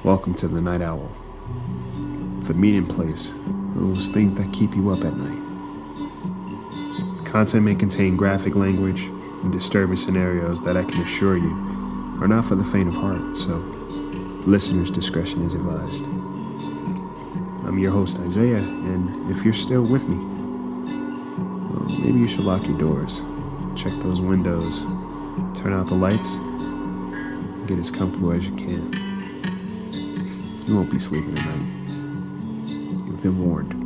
Welcome to the Night Owl, the meeting place, those things that keep you up at night. Content may contain graphic language and disturbing scenarios that I can assure you are not for the faint of heart, so listeners' discretion is advised. I'm your host, Isaiah, and if you're still with me, well, maybe you should lock your doors, check those windows, turn out the lights, and get as comfortable as you can. You won't be sleeping tonight. You've been warned.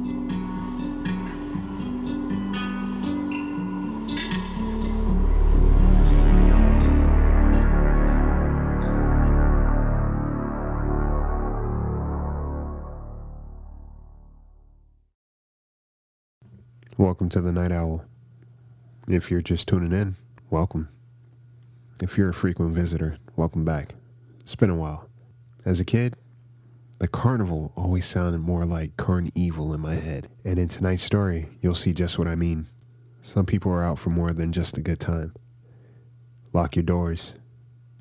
Welcome to the Night Owl. If you're just tuning in, welcome. If you're a frequent visitor, welcome back. It's been a while. As a kid, the carnival always sounded more like carnival in my head. And in tonight's story, you'll see just what I mean. Some people are out for more than just a good time. Lock your doors,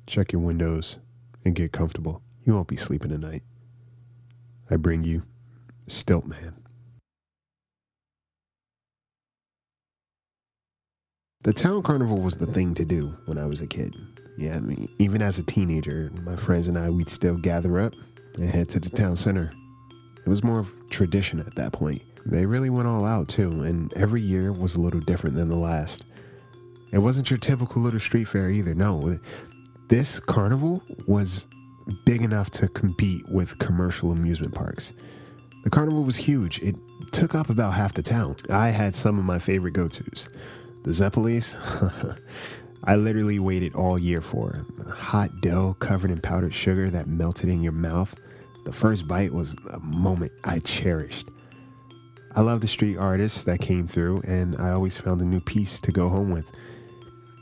check your windows, and get comfortable. You won't be sleeping tonight. I bring you Stilt Man. The town carnival was the thing to do when I was a kid. Yeah, I mean, even as a teenager, my friends and I, we'd still gather up and head to the town center. It was more of tradition at that point. They really went all out too, and every year was a little different than the last. It wasn't your typical little street fair either, no. This carnival was big enough to compete with commercial amusement parks. The carnival was huge. It took up about half the town. I had some of my favorite go-tos. The Zeppelis, I literally waited all year for. Hot dough covered in powdered sugar that melted in your mouth. The first bite was a moment I cherished. I love the street artists that came through, and I always found a new piece to go home with.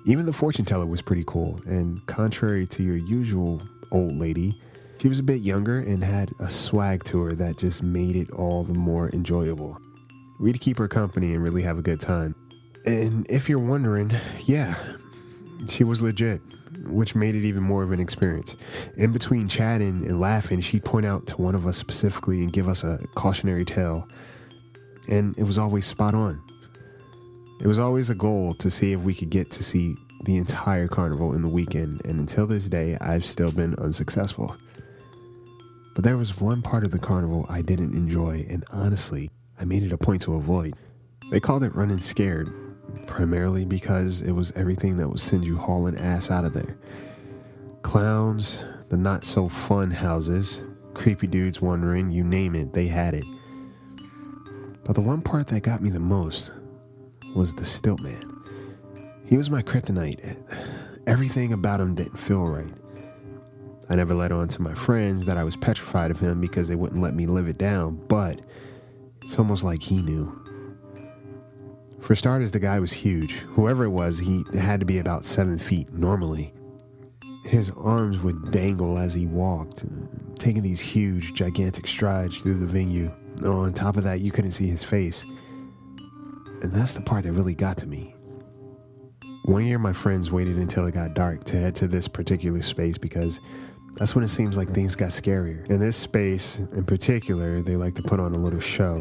Even the fortune teller was pretty cool, and contrary to your usual old lady, she was a bit younger and had a swag to her that just made it all the more enjoyable. We'd keep her company and really have a good time. And if you're wondering, yeah, she was legit, which made it even more of an experience. In between chatting and laughing, she'd point out to one of us specifically and give us a cautionary tale. And it was always spot on. It was always a goal to see if we could get to see the entire carnival in the weekend. And until this day, I've still been unsuccessful. But there was one part of the carnival I didn't enjoy, and honestly, I made it a point to avoid. They called it running scared, primarily because it was everything that would send you hauling ass out of there. Clowns, the not-so-fun houses, creepy dudes wandering, you name it, they had it. But the one part that got me the most was the Stilt Man. He was my kryptonite. Everything about him didn't feel right. I never let on to my friends that I was petrified of him because they wouldn't let me live it down, but it's almost like he knew. For starters, the guy was huge. Whoever it was, he had to be about 7 feet normally. His arms would dangle as he walked, taking these huge, gigantic strides through the venue. On top of that, you couldn't see his face. And that's the part that really got to me. One year, my friends waited until it got dark to head to this particular space because that's when it seems like things got scarier. In this space, in particular, they like to put on a little show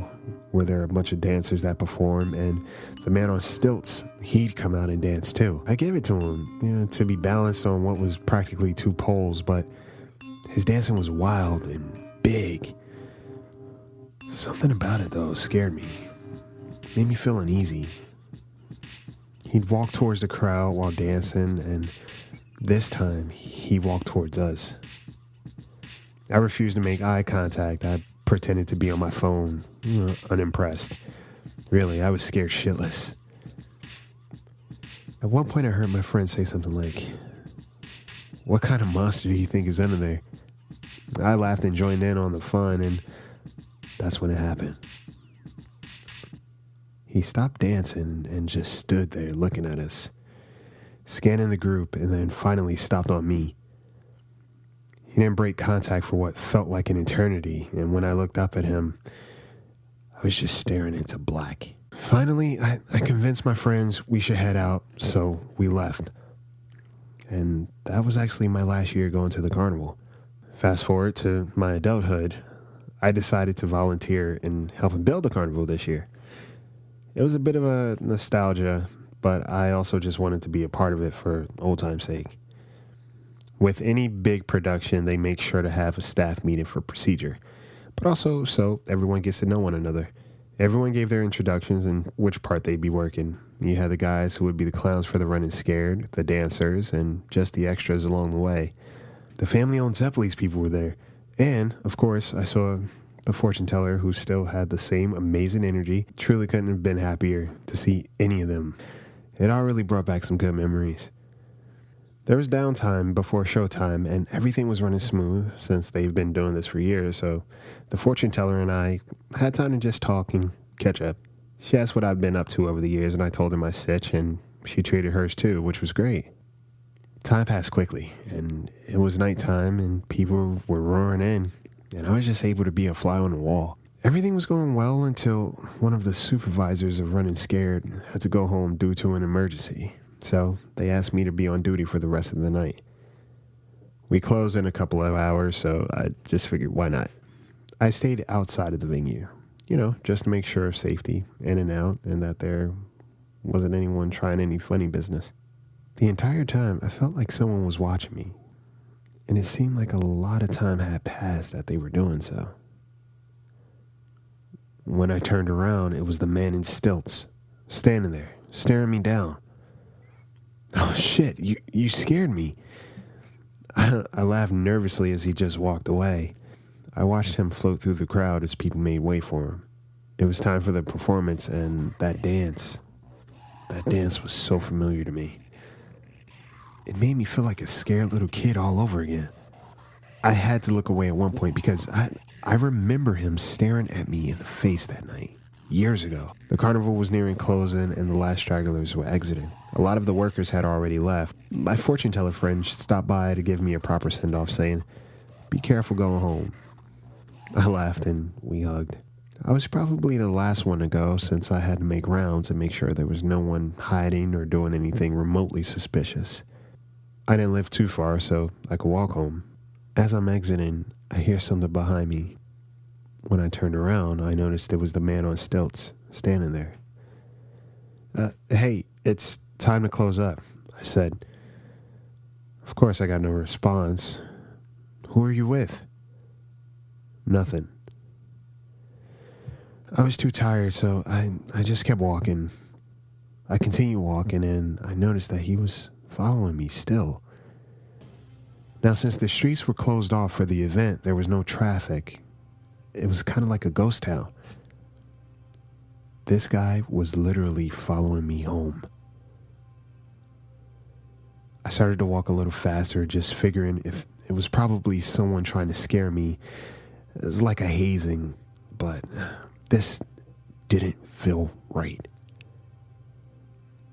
where there are a bunch of dancers that perform, and the man on stilts, he'd come out and dance too. I gave it to him, to be balanced on what was practically two poles, but his dancing was wild and big. Something about it, though, scared me. Made me feel uneasy. He'd walk towards the crowd while dancing, and this time, he walked towards us. I refused to make eye contact. I pretended to be on my phone, unimpressed. Really, I was scared shitless. At one point, I heard my friend say something like, "What kind of monster do you think is under there?" I laughed and joined in on the fun, and that's when it happened. He stopped dancing and just stood there looking at us, scanning the group, and then finally stopped on me. He didn't break contact for what felt like an eternity, and when I looked up at him, I was just staring into black. Finally, I convinced my friends we should head out, so we left. And that was actually my last year going to the carnival. Fast forward to my adulthood, I decided to volunteer in helping build the carnival this year. It was a bit of a nostalgia, but I also just wanted to be a part of it for old time's sake. With any big production, they make sure to have a staff meeting for procedure, but also so everyone gets to know one another. Everyone gave their introductions and which part they'd be working. You had the guys who would be the clowns for the running scared, the dancers, and just the extras along the way. The family-owned Zeppelins people were there. And, of course, I saw the fortune teller who still had the same amazing energy. Truly couldn't have been happier to see any of them. It all really brought back some good memories. There was downtime before showtime, and everything was running smooth since they've been doing this for years, so the fortune teller and I had time to just talk and catch up. She asked what I've been up to over the years, and I told her my sitch, and she treated hers too, which was great. Time passed quickly, and it was nighttime, and people were roaring in, and I was just able to be a fly on the wall. Everything was going well until one of the supervisors of Running Scared had to go home due to an emergency. So they asked me to be on duty for the rest of the night. We closed in a couple of hours, so I just figured why not. I stayed outside of the venue, just to make sure of safety in and out and that there wasn't anyone trying any funny business. The entire time, I felt like someone was watching me, and it seemed like a lot of time had passed that they were doing so. When I turned around, it was the man in stilts, standing there, staring me down. Oh shit, you scared me. I laughed nervously as he just walked away. I watched him float through the crowd as people made way for him. It was time for the performance, and that dance was so familiar to me. It made me feel like a scared little kid all over again. I had to look away at one point because I remember him staring at me in the face that night. Years ago. The carnival was nearing closing and the last stragglers were exiting. A lot of the workers had already left. My fortune teller friend stopped by to give me a proper send-off saying, "Be careful going home." I laughed and we hugged. I was probably the last one to go since I had to make rounds and make sure there was no one hiding or doing anything remotely suspicious. I didn't live too far so I could walk home. As I'm exiting, I hear something behind me. When I turned around, I noticed it was the man on stilts, standing there. Hey, it's time to close up, I said. Of course, I got no response. Who are you with? Nothing. I was too tired, so I just kept walking. I continued walking, and I noticed that he was following me still. Now, since the streets were closed off for the event, there was no traffic. It was kind of like a ghost town. This guy was literally following me home. I started to walk a little faster, just figuring if it was probably someone trying to scare me. It was like a hazing, but this didn't feel right.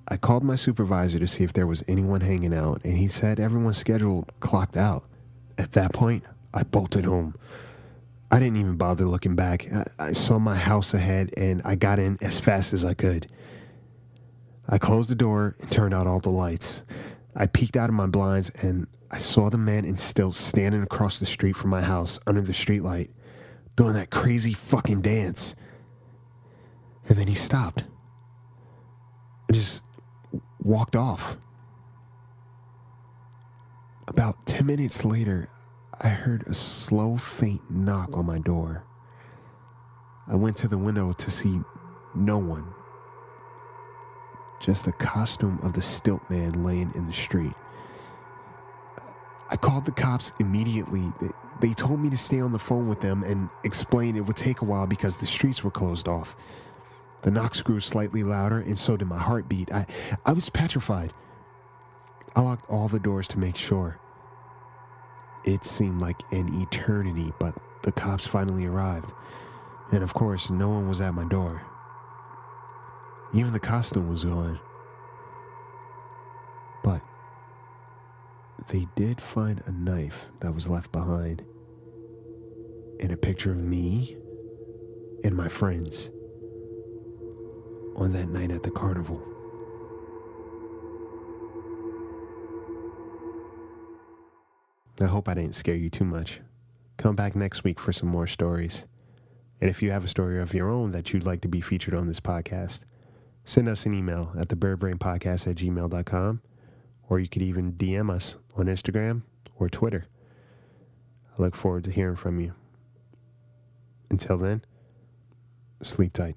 I called my supervisor to see if there was anyone hanging out, and he said everyone's schedule clocked out. At that point, I bolted home. I didn't even bother looking back. I saw my house ahead, and I got in as fast as I could. I closed the door and turned out all the lights. I peeked out of my blinds, and I saw the man in stilts standing across the street from my house under the streetlight, doing that crazy fucking dance. And then he stopped. I just walked off. About 10 minutes later, I heard a slow, faint knock on my door. I went to the window to see no one. Just the costume of the Stilt Man laying in the street. I called the cops immediately. They told me to stay on the phone with them and explain it would take a while because the streets were closed off. The knocks grew slightly louder, and so did my heartbeat. I was petrified. I locked all the doors to make sure. It seemed like an eternity, but the cops finally arrived. And of course, no one was at my door. Even the costume was gone. But they did find a knife that was left behind, and a picture of me and my friends on that night at the carnival. I hope I didn't scare you too much. Come back next week for some more stories. And if you have a story of your own that you'd like to be featured on this podcast, send us an email at thebirdbrainpodcast@gmail.com, or you could even DM us on Instagram or Twitter. I look forward to hearing from you. Until then, sleep tight.